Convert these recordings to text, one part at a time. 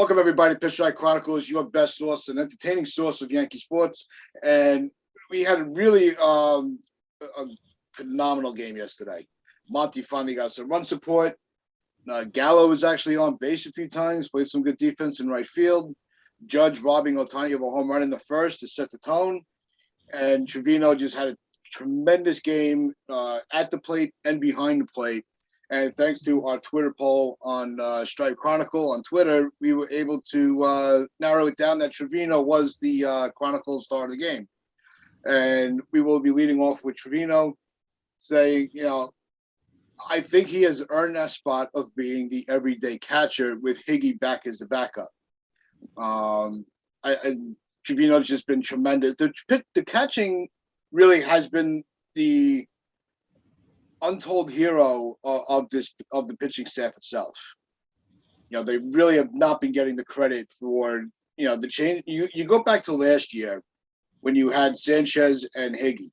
Welcome, everybody, to PinstripeChronicles, your best source and entertaining source of Yankee sports. And we had a really a phenomenal game yesterday. Monty finally got some run support. Gallo was actually on base a few times, played some good defense in right field. Judge robbing Ohtani of a home run in the first to set the tone. And Trevino just had a tremendous game at the plate and behind the plate. And thanks to our Twitter poll on Stripe Chronicle on Twitter, we were able to narrow it down that Trevino was the Chronicles star of the game. And we will be leading off with Trevino saying, I think he has earned that spot of being the everyday catcher with Higgy back as the backup. Trevino's just been tremendous. The catching really has been the untold hero of the pitching staff itself. They really have not been getting the credit for the change. You go back to last year when you had Sanchez and Higgy,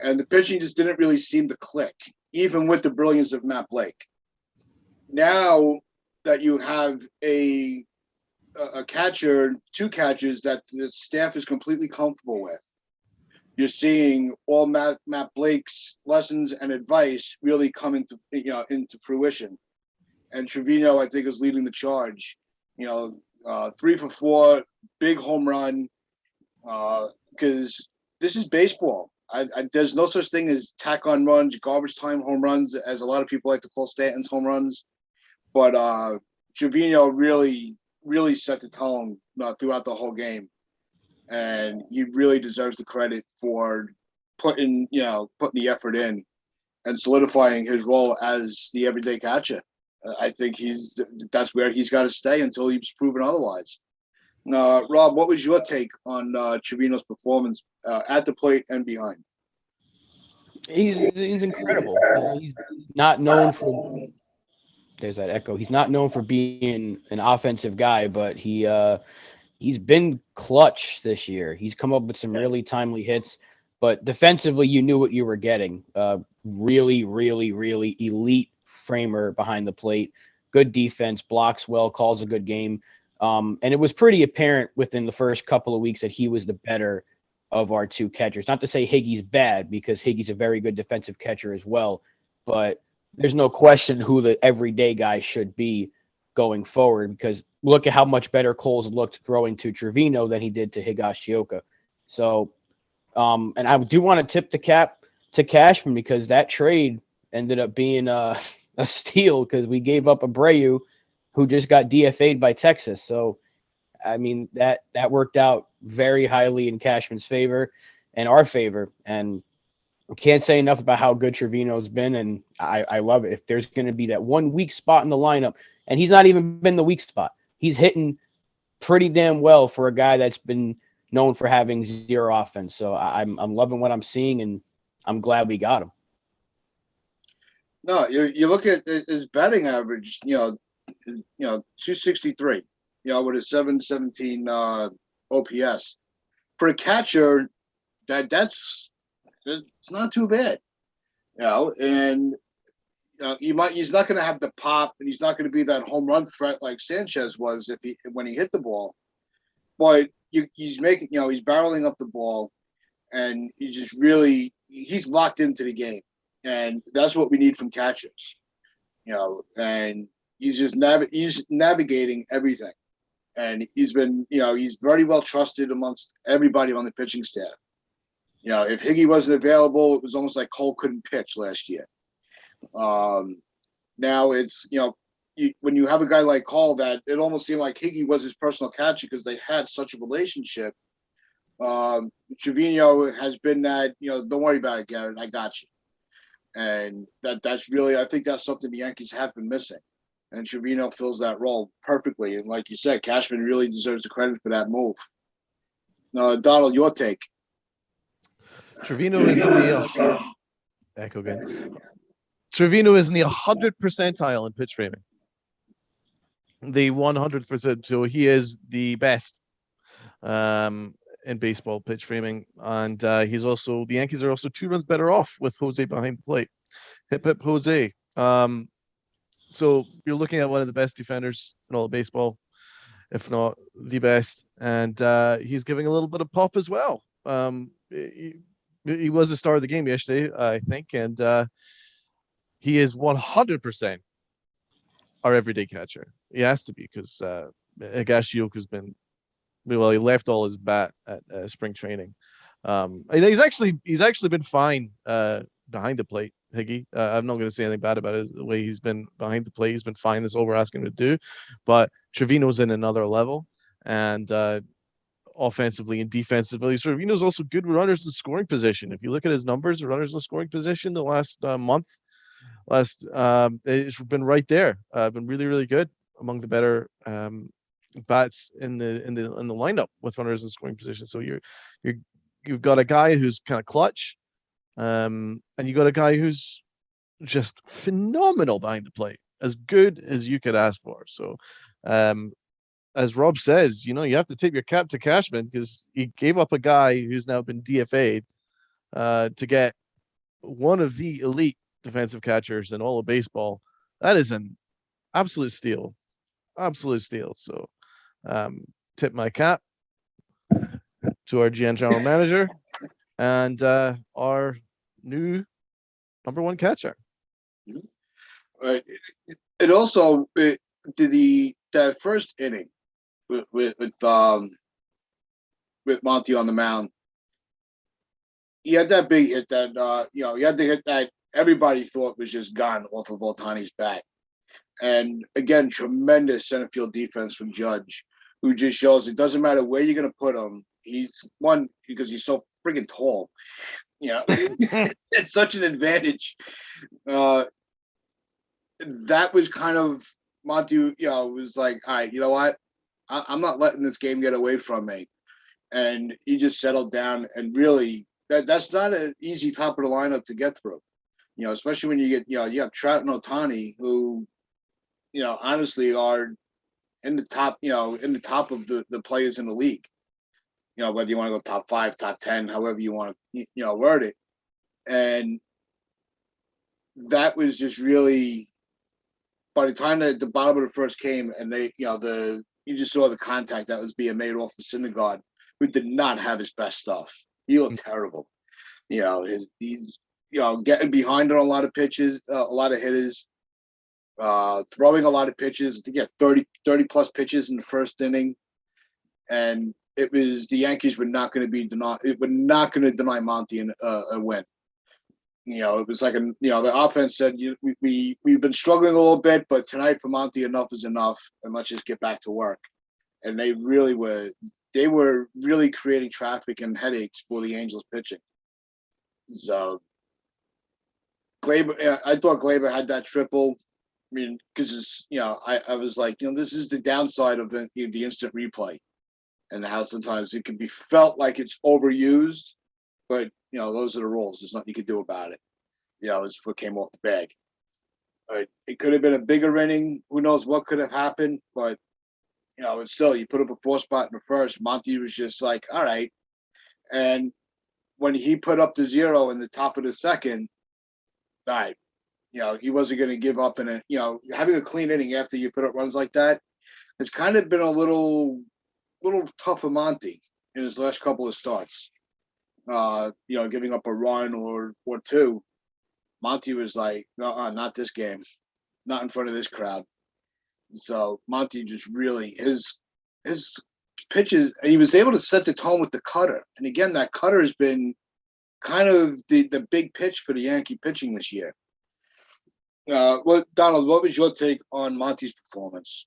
and the pitching just didn't really seem to click, even with the brilliance of Matt Blake. Now that you have a catcher, two catchers that the staff is completely comfortable with, you're seeing all Matt Blake's lessons and advice really come into fruition. And Trevino, I think, is leading the charge. 3 for 4, big home run. Because this is baseball. There's no such thing as tack-on runs, garbage time home runs, as a lot of people like to call Stanton's home runs. But Trevino really, really set the tone throughout the whole game. And he really deserves the credit for putting the effort in and solidifying his role as the everyday catcher. I think that's where he's got to stay until he's proven otherwise. Rob, what was your take on Trevino's performance at the plate and behind? He's incredible. He's not known for. There's that echo. He's not known for being an offensive guy, but he's been clutch this year. He's come up with some really timely hits, but defensively, you knew what you were getting. Really, really, really elite framer behind the plate. Good defense, blocks well, calls a good game. And it was pretty apparent within the first couple of weeks that he was the better of our two catchers. Not to say Higgy's bad, because Higgy's a very good defensive catcher as well, but there's no question who the everyday guy should be going forward, because look at how much better Coles looked throwing to Trevino than he did to Higashioka. So, and I do want to tip the cap to Cashman, because that trade ended up being a steal, because we gave up Abreu, who just got DFA'd by Texas. So, I mean, that worked out very highly in Cashman's favor and our favor. And I can't say enough about how good Trevino's been, and I love it. If there's going to be that one weak spot in the lineup, and he's not even been the weak spot, he's hitting pretty damn well for a guy that's been known for having zero offense. So I'm loving what I'm seeing, and I'm glad we got him. No, you look at his batting average, 263, with a 717 OPS. For a catcher, that's it's not too bad. And he's not going to have the pop, and he's not going to be that home run threat like Sanchez was when he hit the ball. But he's making, he's barreling up the ball, and he's locked into the game, and that's what we need from catchers. And he's just he's navigating everything, and he's been, he's very well trusted amongst everybody on the pitching staff. If Higgy wasn't available, it was almost like Cole couldn't pitch last year. Now it's, when you have a guy like Cole, that it almost seemed like Higgy was his personal catcher because they had such a relationship. Trevino has been that, don't worry about it, Garrett, I got you. And that's really, I think that's something the Yankees have been missing. And Trevino fills that role perfectly. And like you said, Cashman really deserves the credit for that move. Donald, your take. Trevino is in the echo again. Trevino is in the 100th percentile in pitch framing. The 100%. So he is the best in baseball pitch framing, and he's also, the Yankees are also 2 runs better off with Jose behind the plate. Hip hip Jose. So you're looking at one of the best defenders in all of baseball. if not the best. And he's giving a little bit of pop as well. He was the star of the game yesterday, I think, and he is 100% our everyday catcher. He has to be because Higashioka's been he left all his bat at spring training. And he's actually been fine behind the plate, Higgy. I'm not going to say anything bad about the way he's been behind the plate. He's been fine. That's all we're asking him to do. But Trevino's in another level, and offensively and defensively, Trevino's also good runners in scoring position. If you look at his numbers, runners in scoring position the last month, it's been right there. Been really, really good, among the better bats in the lineup with runners in scoring position. So you've got a guy who's kind of clutch, and you got a guy who's just phenomenal behind the plate, as good as you could ask for. So, as Rob says, you have to tip your cap to Cashman because he gave up a guy who's now been DFA'd to get one of the elite defensive catchers in all of baseball. That is an absolute steal. Absolute steal. So tip my cap to our GM general manager and our new number one catcher. It also that first inning with Monty on the mound. He had that big hit that he had the hit that everybody thought was just gone off of Ohtani's bat. And again, tremendous center field defense from Judge, who just shows it doesn't matter where you're going to put him. He's one because he's so friggin' tall. It's such an advantage. That was kind of Monty, was like, all right, you know what? I'm not letting this game get away from me. And he just settled down and really that's not an easy top of the lineup to get through. Especially when you get, you have Trout and Ohtani who, honestly are in the top, in the top of the players in the league. Whether you want to go top 5, top 10, however you want to, word it. And that was just really, by the time that the bottom of the first came and they, you just saw the contact that was being made off the Syndergaard, who did not have his best stuff. He looked terrible. He's getting behind on a lot of pitches, a lot of hitters, throwing a lot of pitches. I think he had 30 plus pitches in the first inning. And it was the Yankees were not going to deny Monty a win. It was like the offense said, we've been struggling a little bit, but tonight for Monty, enough is enough, and let's just get back to work. And they really were. They were really creating traffic and headaches for the Angels pitching. So Gleyber, I thought Gleyber had that triple. I mean, because I was like, this is the downside of the instant replay, and how sometimes it can be felt like it's overused, but those are the rules. There's nothing you can do about it. His foot came off the bag. It could have been a bigger inning. Who knows what could have happened, but it's still, you put up a 4 spot in the first. Monty was just like, all right. And when he put up the 0 in the top of the second, all right, he wasn't going to give up. And having a clean inning after you put up runs like that, it's kind of been a little tough for Monty in his last couple of starts. Giving up a run or 2. Monty was like, not this game, not in front of this crowd. So Monty just really his pitches, and he was able to set the tone with the cutter. And again, that cutter has been kind of the big pitch for the Yankee pitching this year. Donald, what was your take on Monty's performance?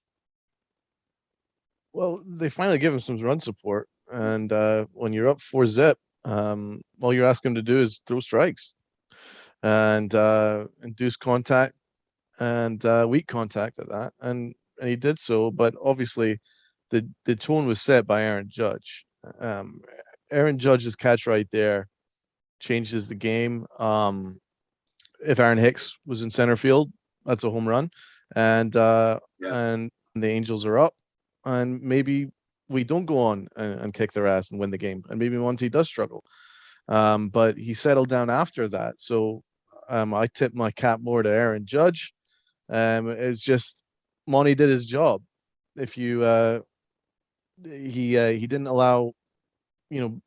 Well, they finally give him some run support, and when you're up 4-0, all you're asking him to do is throw strikes and induce contact and weak contact at that, and he did so. But obviously, the tone was set by Aaron Judge. Aaron Judge's catch right there changes the game. If Aaron Hicks was in center field, that's a home run, and the Angels are up, and maybe we don't go on and kick their ass and win the game, and maybe Monty does struggle. But he settled down after that, so I tip my cap more to Aaron Judge. It's just Monty did his job. If you he didn't allow, you know,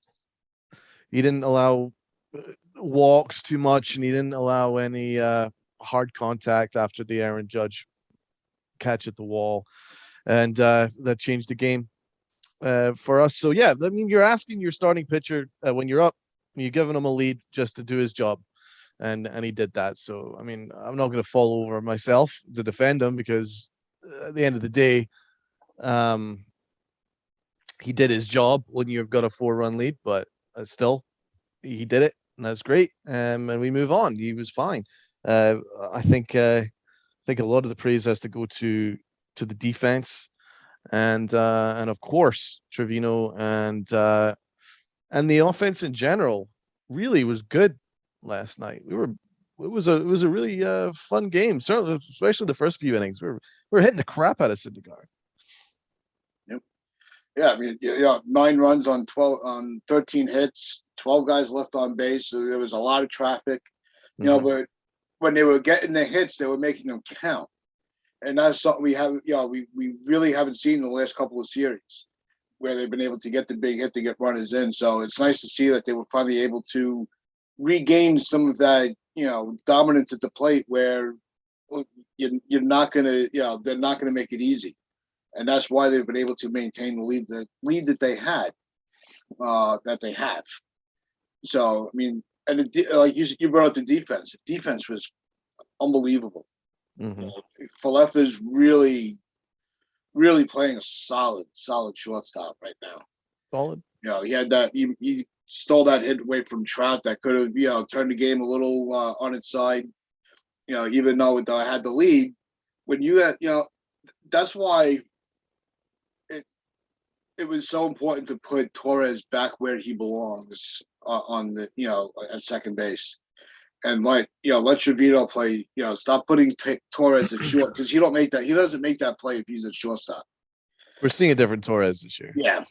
he didn't allow walks too much, and he didn't allow any hard contact after the Aaron Judge catch at the wall, and that changed the game for us. So yeah, I mean, you're asking your starting pitcher when you're up, you're giving him a lead just to do his job, and he did that. So I mean, I'm not going to fall over myself to defend him because at the end of the day, he did his job when you've got a 4-run lead, but still, he did it, and that's great. And we move on. He was fine. I think a lot of the praise has to go to the defense, and of course Trevino, and the offense in general really was good last night. It was a really fun game, certainly, especially the first few innings. We were hitting the crap out of Syndergaard. Yeah, I mean, 9 runs on 13 hits, 12 guys left on base. So there was a lot of traffic, but when they were getting the hits, they were making them count. And that's something we really haven't seen in the last couple of series where they've been able to get the big hit to get runners in. So it's nice to see that they were finally able to regain some of that, dominance at the plate where you're not going to, they're not going to make it easy. And that's why they've been able to maintain the lead that they had, that they have. So, I mean, and like you brought up the defense. The defense was unbelievable. Mm-hmm. Falefa's really, really playing a solid shortstop right now. Solid. He had that. He stole that hit away from Trout that could have, turned the game a little on its side. Even though I had the lead, when you had, that's why. It was so important to put Torres back where he belongs on the, at second base, and let Trevino play. Stop putting Torres at short because he doesn't make that play if he's at shortstop. We're seeing a different Torres this year. Yeah.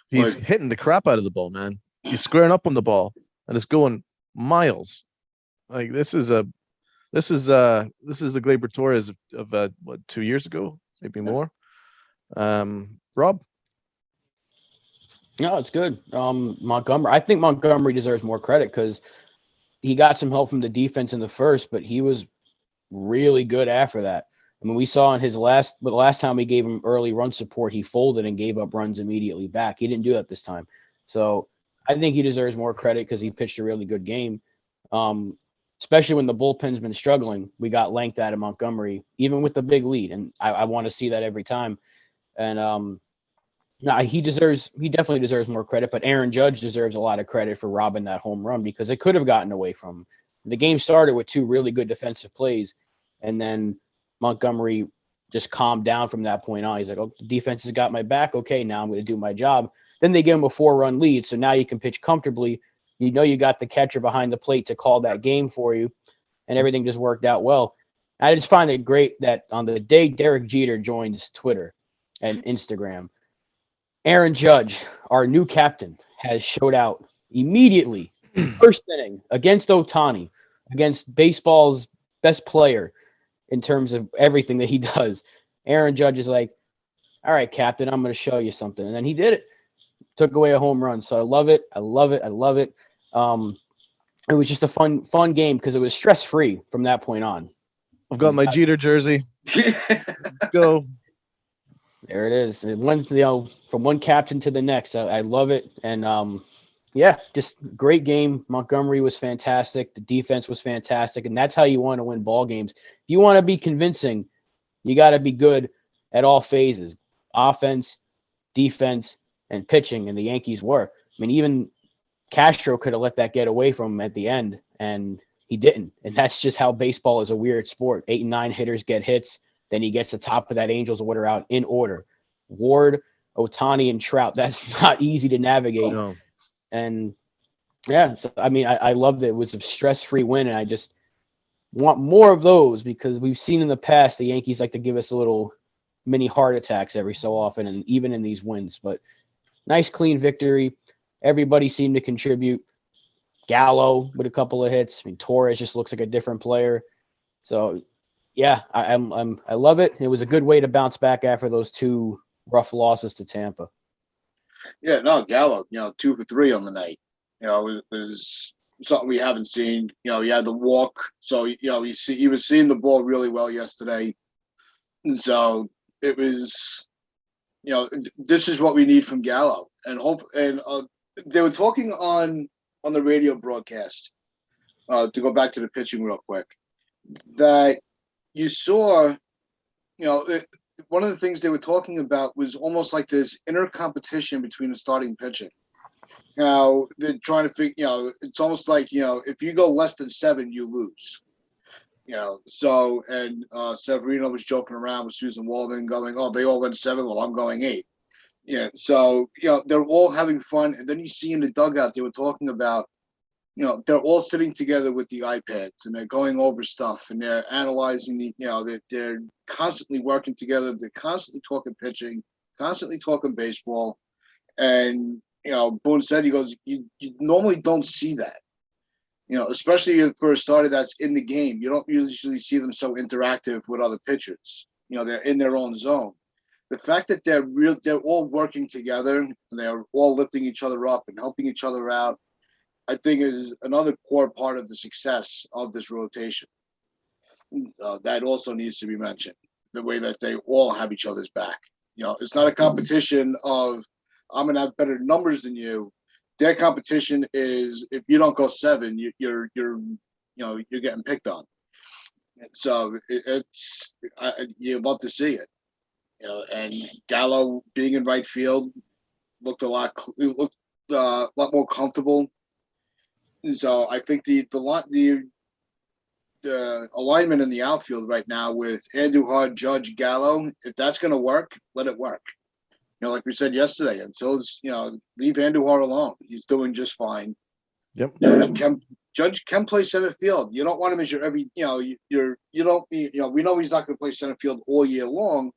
He's hitting the crap out of the ball, man. He's squaring up on the ball, and it's going miles. Like this is the Gleyber Torres of 2 years ago, maybe more. Rob? No, it's good. Montgomery. I think Montgomery deserves more credit because he got some help from the defense in the first, but he was really good after that. I mean, we saw in the last time we gave him early run support, he folded and gave up runs immediately back. He didn't do that this time. So I think he deserves more credit because he pitched a really good game. Especially when the bullpen's been struggling, we got length out of Montgomery, even with the big lead. And I want to see that every time. And he definitely deserves more credit, but Aaron Judge deserves a lot of credit for robbing that home run because it could have gotten away from him. The game started with 2 really good defensive plays, and then Montgomery just calmed down from that point on. He's like, oh, the defense has got my back. Okay, now I'm going to do my job. Then they give him a 4-run lead, so now you can pitch comfortably. You got the catcher behind the plate to call that game for you, and everything just worked out well. I just find it great that on the day Derek Jeter joins Twitter and Instagram, Aaron Judge, our new captain, has showed out immediately, first inning against Ohtani, against baseball's best player in terms of everything that he does. Aaron Judge is like, all right, captain, I'm going to show you something. And then he did it. Took away a home run. So I love it. I love it. It was just a fun game because it was stress-free from that point on. I've got my Jeter jersey. Let's go. There it is. It went, from one captain to the next. I love it. And just great game. Montgomery was fantastic. The defense was fantastic. And that's how you want to win ball games. If you want to be convincing, you got to be good at all phases. Offense, defense, and pitching. And the Yankees were. I mean, even Castro could have let that get away from him at the end. And he didn't. And that's just how baseball is a weird sport. 8 and 9 hitters get hits. Then he gets the top of that Angels order out in order. Ward, Ohtani, and Trout. That's not easy to navigate. No. And so, I mean, I loved it. It was a stress-free win, and I just want more of those because we've seen in the past the Yankees like to give us a little mini heart attacks every so often, and even in these wins. But nice, clean victory. Everybody seemed to contribute. Gallo with a couple of hits. I mean, Torres just looks like a different player. So, yeah, I love it. It was a good way to bounce back after those 2 rough losses to Tampa. Yeah, no, Gallo, 2 for 3 on the night. It was something we haven't seen. He had the walk, so he was seeing the ball really well yesterday, and so it was. This is what we need from Gallo, and they were talking on the radio broadcast. To go back to the pitching real quick, that you saw, one of the things they were talking about was almost like this inner competition between the starting pitching. Now they're trying to figure. It's almost like if you go less than 7, you lose. So and Severino was joking around with Susan Waldman, going, "Oh, they all went 7. Well, I'm going 8." Yeah. So they're all having fun, and then you see in the dugout they were talking about. They're all sitting together with the iPads and they're going over stuff and they're analyzing they're constantly working together. They're constantly talking pitching, constantly talking baseball. And, Boone said, he goes, you normally don't see that, especially for a starter that's in the game. You don't usually see them so interactive with other pitchers. They're in their own zone. The fact that they're all working together and they're all lifting each other up and helping each other out, I think is another core part of the success of this rotation. That also needs to be mentioned. The way that they all have each other's back. It's not a competition of I'm gonna have better numbers than you. Their competition is if you don't go 7, you're getting picked on. So you love to see it. And Gallo being in right field looked a lot more comfortable. So I think the alignment in the outfield right now with Andujar, Judge, Gallo, if that's going to work, let it work. Like we said yesterday, until it's, leave Andujar alone. He's doing just fine. Yep. Judge can play center field. You don't want him as your every, we know he's not going to play center field all year long.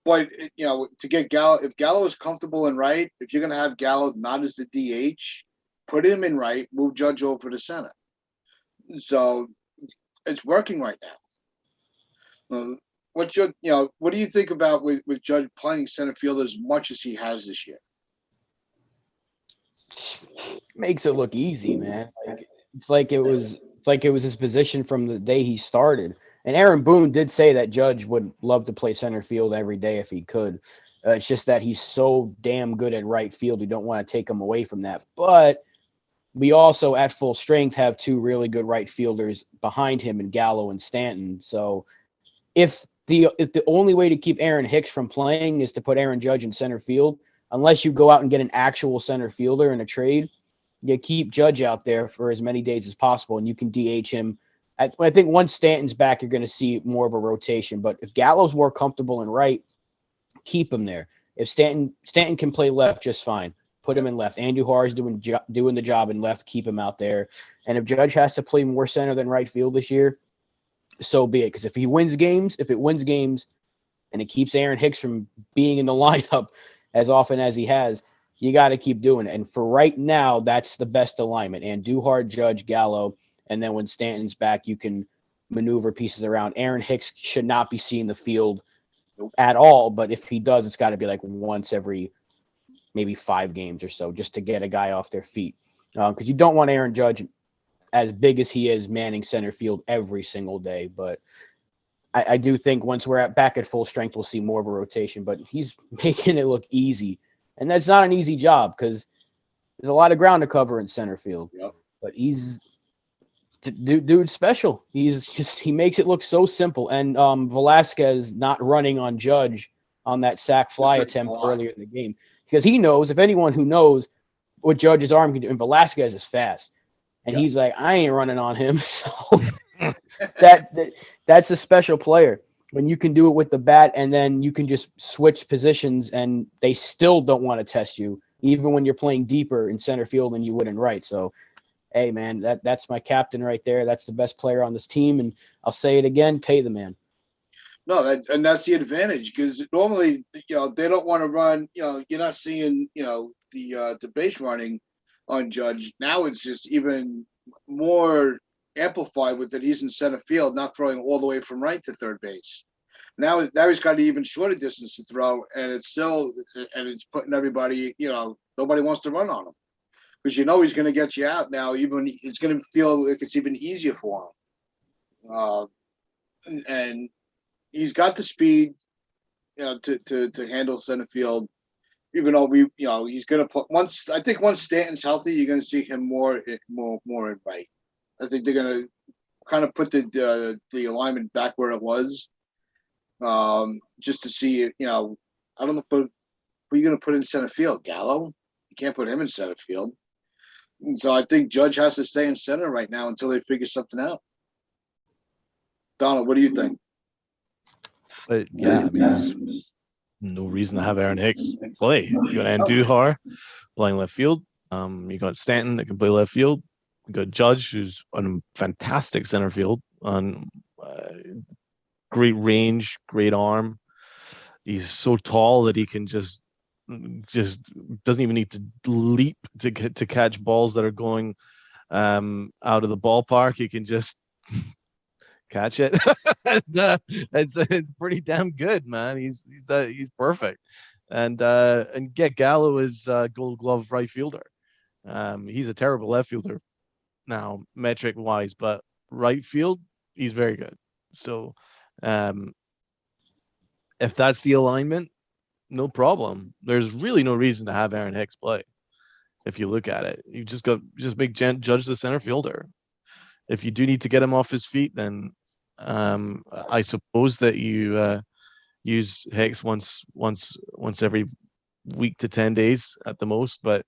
But, to get Gallo, if Gallo is comfortable in right, if you're going to have Gallo not as the DH, put him in right, move Judge over to center. So it's working right now. What do you think about with Judge playing center field as much as he has this year? Makes it look easy, man. It's like it was his position from the day he started. And Aaron Boone did say that Judge would love to play center field every day if he could. It's just that he's so damn good at right field. You don't want to take him away from that. But we also, at full strength, have 2 really good right fielders behind him in Gallo and Stanton. So if the only way to keep Aaron Hicks from playing is to put Aaron Judge in center field, unless you go out and get an actual center fielder in a trade, you keep Judge out there for as many days as possible, and you can DH him. I think once Stanton's back, you're going to see more of a rotation. But if Gallo's more comfortable in right, keep him there. If Stanton can play left just fine, put him in left. Andujar is doing the job in left, keep him out there. And if Judge has to play more center than right field this year, so be it. Because if it wins games, and it keeps Aaron Hicks from being in the lineup as often as he has, you got to keep doing it. And for right now, that's the best alignment. Andujar, Judge, Gallo, and then when Stanton's back, you can maneuver pieces around. Aaron Hicks should not be seeing the field at all, but if he does, it's got to be like once every maybe 5 games or so, just to get a guy off their feet. Because you don't want Aaron Judge, as big as he is, manning center field every single day. But I do think once we're back at full strength, we'll see more of a rotation. But he's making it look easy. And that's not an easy job because there's a lot of ground to cover in center field. Yep. But dude's special. He makes it look so simple. And Velasquez not running on Judge on that sac fly attempt earlier in the game. Because he knows, if anyone who knows what Judge's arm can do, and Velasquez is fast. And he's like, I ain't running on him. So that's a special player. When you can do it with the bat and then you can just switch positions and they still don't want to test you, even when you're playing deeper in center field than you would in right. So, hey, man, that's my captain right there. That's the best player on this team. And I'll say it again, pay the man. No, and that's the advantage because normally, they don't want to run, you're not seeing, the base running on Judge. Now it's just even more amplified with that he's in center field, not throwing all the way from right to third base. Now he's got an even shorter distance to throw, and it's putting everybody, nobody wants to run on him because he's going to get you out now. Even it's going to feel like it's even easier for him, and he's got the speed, to handle center field. Even though he's going to put once Stanton's healthy, you're going to see him more in right. I think they're going to kind of put the alignment back where it was. Just to see, I don't know, who you're going to put in center field? Gallo? You can't put him in center field. And so I think Judge has to stay in center right now until they figure something out. Donald, what do you think? But yeah, I mean, there's no reason to have Aaron Hicks play. You got Andujar playing left field. You got Stanton that can play left field. You got Judge, who's on fantastic center field, on great range, great arm. He's so tall that he can just doesn't even need to leap to catch balls that are going out of the ballpark. He can just catch it. It's pretty damn good, man. He's perfect. And Gallo is Gold Glove right fielder. He's a terrible left fielder now, metric wise, but right field, he's very good. So if that's the alignment, no problem. There's really no reason to have Aaron Hicks play. If you look at it, you just make Judge the center fielder. If you do need to get him off his feet, then I suppose that you use Hicks once every week to 10 days at the most. But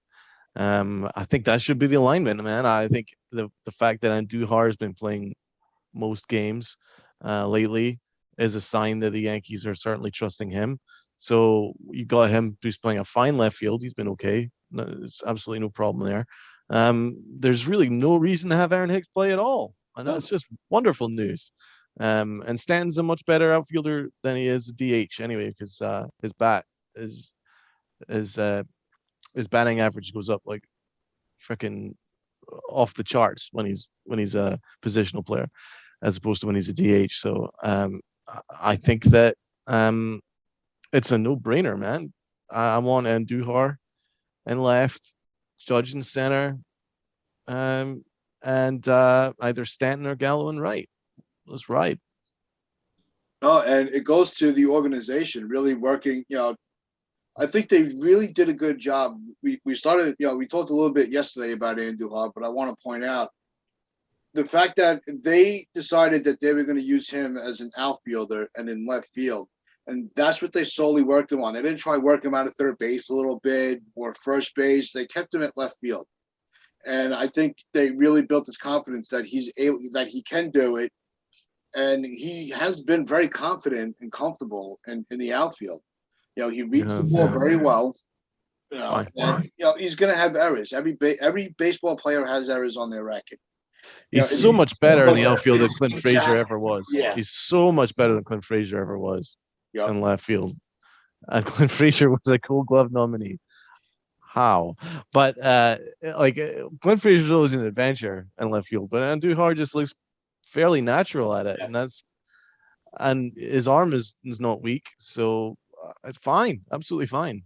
I think that should be the alignment, man. I think the fact that Andujar has been playing most games lately is a sign that the Yankees are certainly trusting him. So you got him who's playing a fine left field. He's been okay. There's absolutely no problem there. There's really no reason to have Aaron Hicks play at all. And that's just wonderful news. And Stanton's a much better outfielder than he is a DH anyway, because his batting average goes up like freaking off the charts when he's a positional player, as opposed to when he's a DH. So I think that it's a no-brainer, man. I want Andujar in left, Judge in center, and either Stanton or Gallo in right. Let's ride. Oh, and it goes to the organization really working. I think they really did a good job. We started, we talked a little bit yesterday about Andujar, but I want to point out the fact that they decided that they were going to use him as an outfielder and in left field. And that's what they solely worked him on. They didn't try to work him out of third base a little bit or first base. They kept him at left field. And I think they really built his confidence that he can do it. And he has been very confident and comfortable in the outfield. He reads the ball very well. And, he's going to have errors. Every baseball player has errors on their record. He's so much better in the outfield than Clint Frazier ever was. Yeah. He's so much better than Clint Frazier ever was in left field. And Clint Frazier was a Gold Glove nominee. How? But Clint Frazier was always an adventure in left field, but Andujar just looks fairly natural at it, and his arm is not weak, so it's fine, absolutely fine.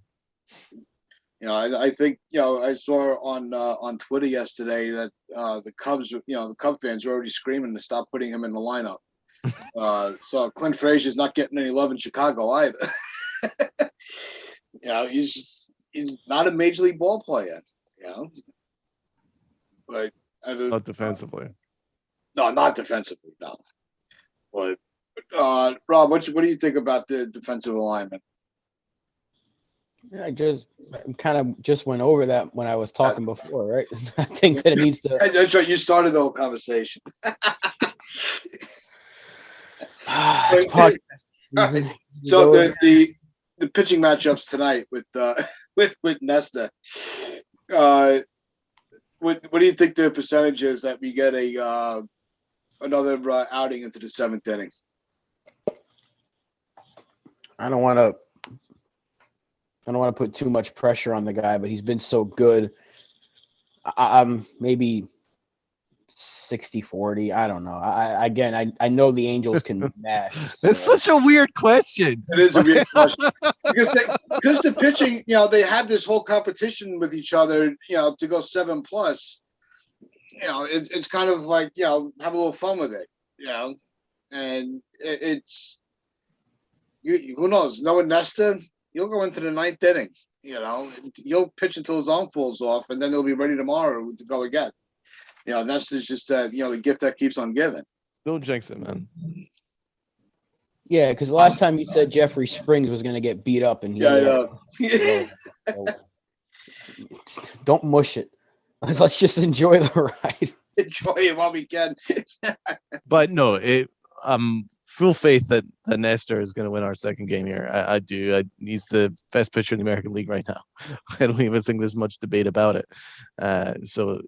I think I saw on Twitter yesterday that the Cubs, the Cub fans are already screaming to stop putting him in the lineup. So Clint Frazier's not getting any love in Chicago either. He's not a major league ball player. But Not defensively. No, not defensively. No. But Rob, what do you think about the defensive alignment? Yeah, I kind of just went over that when I was talking before, right? I think that it needs to. That's right. You started the whole conversation. So the pitching matchups tonight with Nesta. What do you think the percentage is that we get another outing into the seventh inning? I don't want to put too much pressure on the guy, but he's been so good. I'm maybe 60-40. I don't know. I know the Angels can mash. It's So. such a weird question. It is a weird question because the pitching, they have this whole competition with each other, to go 7+. It's kind of like, have a little fun with it, and it's who knows? Noah Nesta, you'll go into the ninth inning, you'll pitch until his arm falls off, and then he'll be ready tomorrow to go again. Nesta's just the gift that keeps on giving. Don't jinx it, man. Yeah, because the last time you said Jeffrey Springs was going to get beat up, and he, so don't mush it. Let's just enjoy the ride. Enjoy it while we can. But no, full faith that Nestor is going to win our second game here. I do. He's the best pitcher in the American League right now. I don't even think there's much debate about it. So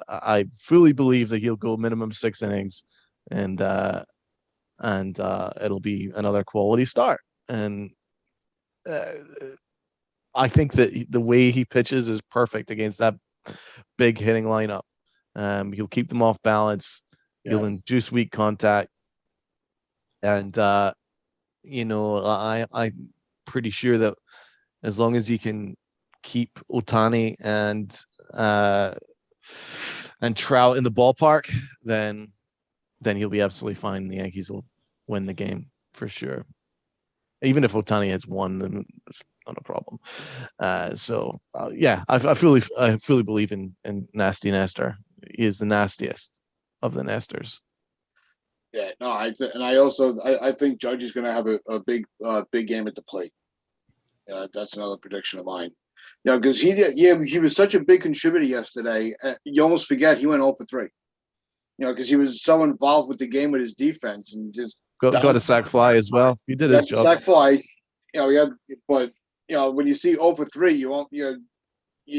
I fully believe that he'll go minimum 6 innings, and it'll be another quality start. And I think that the way he pitches is perfect against that big hitting lineup. He'll keep them off balance. He'll induce weak contact. And, I'm pretty sure that as long as he can keep Ohtani and Trout in the ballpark, then he'll be absolutely fine. The Yankees will win the game for sure. Even if Ohtani has won, then it's not a problem. I fully believe in Nasty Nestor. He is the nastiest of the Nestors. Yeah, no, I think Judge is going to have a big game at the plate. That's another prediction of mine. Because he was such a big contributor yesterday. You almost forget he went 0 for 3. Because he was so involved with the game with his defense and just got a sac fly as well. He did his job. Sac fly, but when you see 0 for 3, you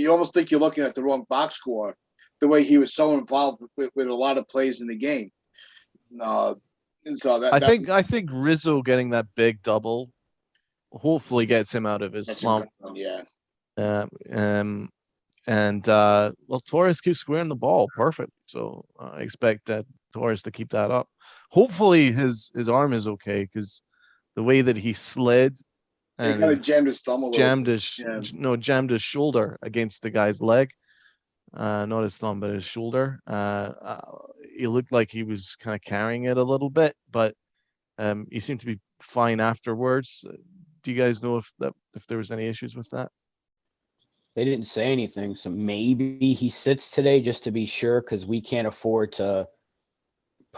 almost think you're looking at the wrong box score. The way he was so involved with a lot of plays in the game. And so I think Rizzo getting that big double hopefully gets him out of his slump. Yeah. Torres keeps squaring the ball perfect. So I expect Torres to keep that up. Hopefully his arm is okay, because the way that he slid and he kind of jammed his thumb a little. Jammed his shoulder against the guy's leg. Not his thumb, but his shoulder. He looked like he was kind of carrying it a little bit, but he seemed to be fine afterwards. Do you guys know if there was any issues with that? They didn't say anything, so maybe he sits today just to be sure, because we can't afford to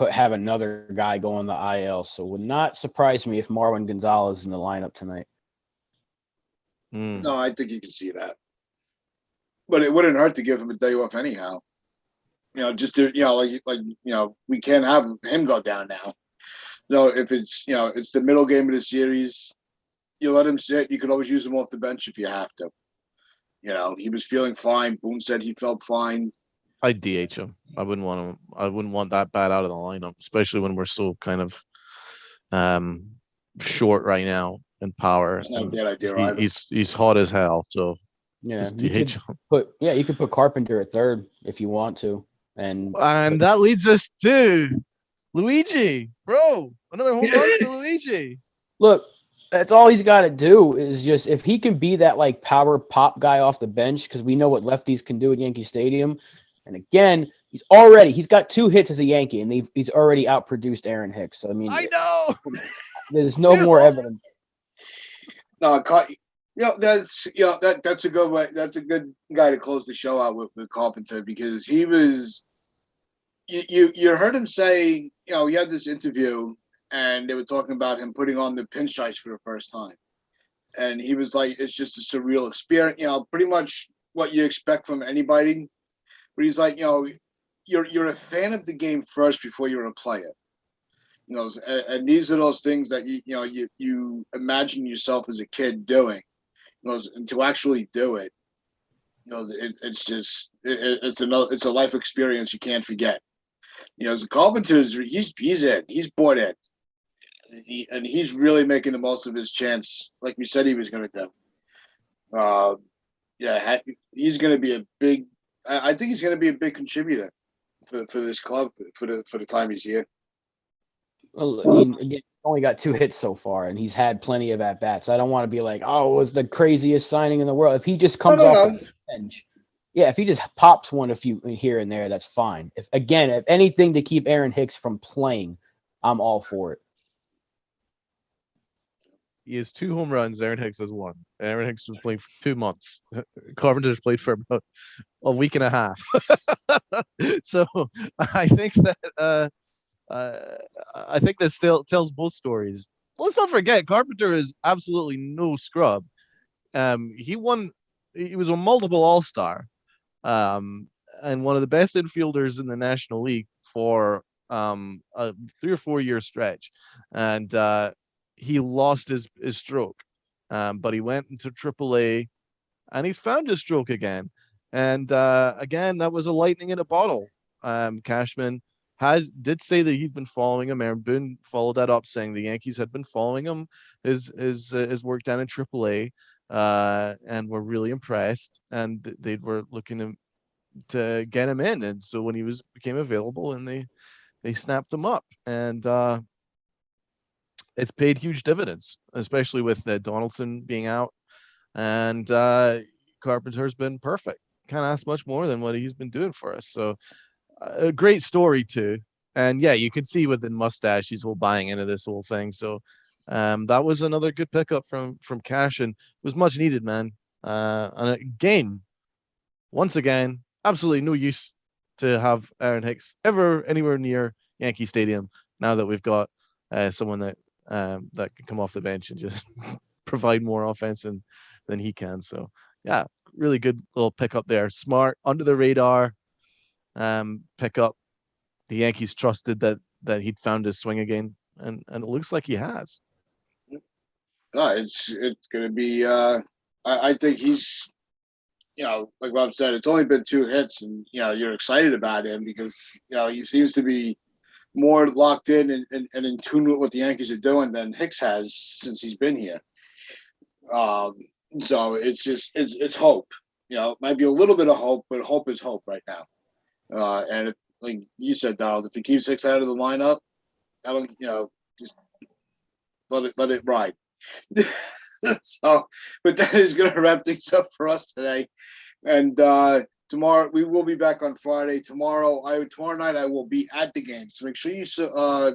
have another guy go on the IL. So it would not surprise me if Marwin Gonzalez is in the lineup tonight. No, I think you can see that. But it wouldn't hurt to give him a day off anyhow. Just to, we can't have him go down now. If it's, it's the middle game of the series, you let him sit. You could always use him off the bench if you have to. He was feeling fine. Boone said he felt fine. I'd DH him. I wouldn't want him. I wouldn't want that bad out of the lineup, especially when we're so kind of short right now in power. That's not a bad idea either. He's hot as hell. So yeah, you could put Carpenter at third if you want to, and that leads us to Luigi, bro. Another home run for Luigi. Look, that's all he's got to do is just, if he can be that like power pop guy off the bench, because we know what lefties can do at Yankee Stadium. And again, he's got 2 hits as a Yankee, and he's already outproduced Aaron Hicks. So I mean, I know there's no more evidence. No, that's a good way. That's a good guy to close the show out with Carpenter, because he was. You heard him say, he had this interview, and they were talking about him putting on the pinstripes for the first time, and he was like, "It's just a surreal experience." Pretty much what you expect from anybody. But he's like, you're a fan of the game first before you're a player. And these are those things that you imagine yourself as a kid doing. And to actually do it, it's a life experience you can't forget. As a Carpenter, he's bought in, and he's really making the most of his chance, like we said he was going to do. He's going to be a big. I think he's going to be a big contributor. for this club for the time he's here. Well, I mean, again, he's only got 2 hits so far, and he's had plenty of at bats. I don't want to be like, oh, it was the craziest signing in the world. If he just comes off the bench, yeah, if he just pops one a few here and there, that's fine. If anything to keep Aaron Hicks from playing, I'm all for it. He has 2 home runs. Aaron Hicks has 1. Aaron Hicks was playing for 2 months. Carpenter's played for about a week and a half. So I think that I think this still tells both stories. Let's not forget, Carpenter is absolutely no scrub. He was a multiple All-Star, and one of the best infielders in the National League for a 3 or 4 year stretch. And he lost his stroke, but he went into AAA, and he's found his stroke again. And again, that was a lightning in a bottle. Cashman did say that he'd been following him. Aaron Boone followed that up, saying the Yankees had been following him, his work down in AAA, and were really impressed, and they were looking to get him in. And so when he became available, and they snapped him up, and it's paid huge dividends, especially with Donaldson being out, and Carpenter's been perfect. Can't ask much more than what he's been doing for us. So a great story too. And yeah, you can see with the mustache, he's all buying into this whole thing. So that was another good pickup from Cash, and it was much needed, man. And again, once again, absolutely no use to have Aaron Hicks ever anywhere near Yankee Stadium now that we've got someone that can come off the bench and just provide more offense than he can. So yeah, really good little pickup there. Smart, under the radar pickup. The Yankees trusted that he'd found his swing again, and it looks like he has. It's going to be. I think he's, like Rob said, it's only been 2 hits, and you're excited about him because he seems to be more locked in and in tune with what the Yankees are doing than Hicks has since he's been here. So it's hope. It might be a little bit of hope, but hope is hope right now. And like you said, Donald, if he keeps Hicks out of the lineup, I don't, just let it ride. So, but that is going to wrap things up for us today. And tomorrow we will be back on Friday. Tomorrow night I will be at the game. So make sure you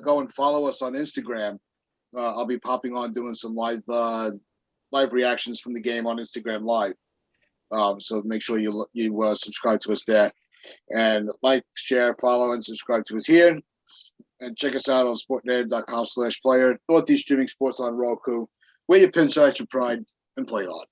go and follow us on Instagram. I'll be popping on doing some live reactions from the game on Instagram Live. So make sure you subscribe to us there, and like, share, follow, and subscribe to us here. And check us out on sportnative.com/player. Northeast Streaming Sports on Roku. Wear your pinstripes with pride and play hard.